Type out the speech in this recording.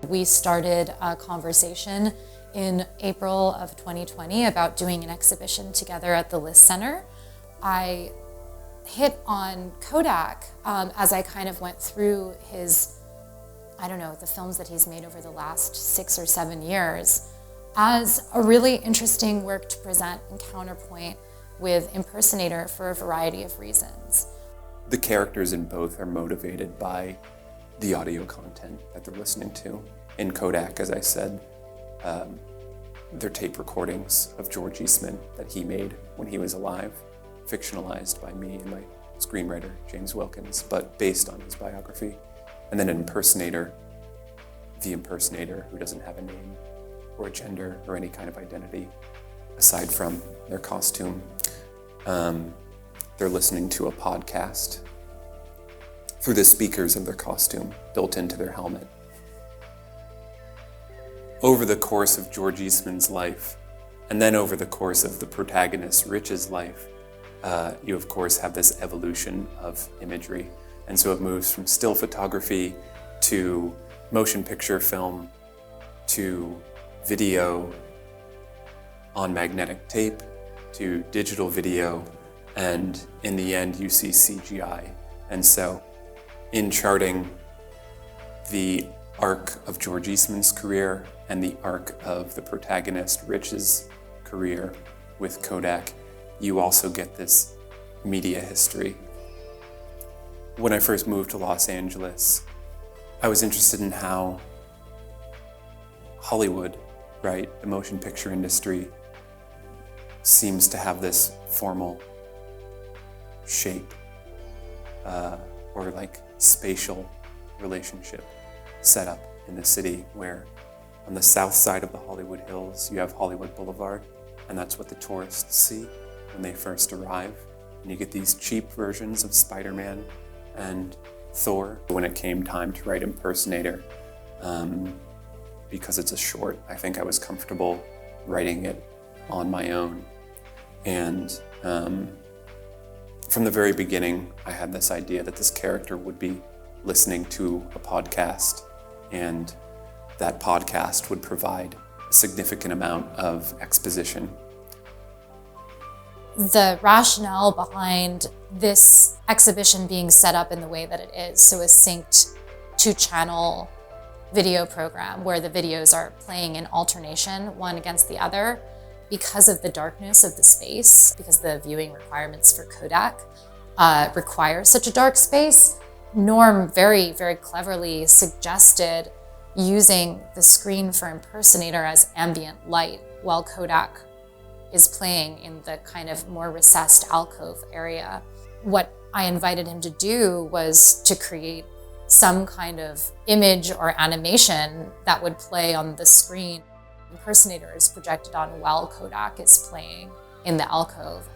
We started a conversation in April of 2020 about doing an exhibition together at the List Center. I hit on Kodak as I kind of went through his, the films that he's made over the last 6 or 7 years as a really interesting work to present and counterpoint with Impersonator for a variety of reasons. The characters in both are motivated by the audio content that they're listening to. In Kodak, as I said, they're tape recordings of George Eastman that he made when he was alive, fictionalized by me and my screenwriter, James Wilkins, but based on his biography. And then an impersonator, the impersonator who doesn't have a name or a gender or any kind of identity aside from their costume. They're listening to a podcast through the speakers of their costume built into their helmet. Over the course of George Eastman's life, and then over the course of the protagonist, Rich's life, you of course have this evolution of imagery. And so it moves from still photography to motion picture film to video on magnetic tape to digital video, and in the end you see CGI. And so in charting the arc of George Eastman's career and the arc of the protagonist Rich's career with Kodak, you also get this media history. When I first moved to Los Angeles, I was interested in how Hollywood, right, the motion picture industry, seems to have this formal shape or like spatial relationship set up in the city, where on the south side of the Hollywood Hills you have Hollywood Boulevard, and that's what the tourists see when they first arrive. And you get these cheap versions of Spider-Man and Thor. When it came time to write Impersonator, because it's a short, I think I was comfortable writing it on my own. And from the very beginning, I had this idea that this character would be listening to a podcast, and that podcast would provide a significant amount of exposition. The rationale behind this exhibition being set up in the way that it is, so a synced 2-channel video program where the videos are playing in alternation, one against the other, because of the darkness of the space, because the viewing requirements for Kodak require such a dark space. Norm very, very cleverly suggested using the screen for Impersonator as ambient light while Kodak is playing in the kind of more recessed alcove area. What I invited him to do was to create some kind of image or animation that would play on the screen. Impersonator is projected on while Kodak is playing in the alcove.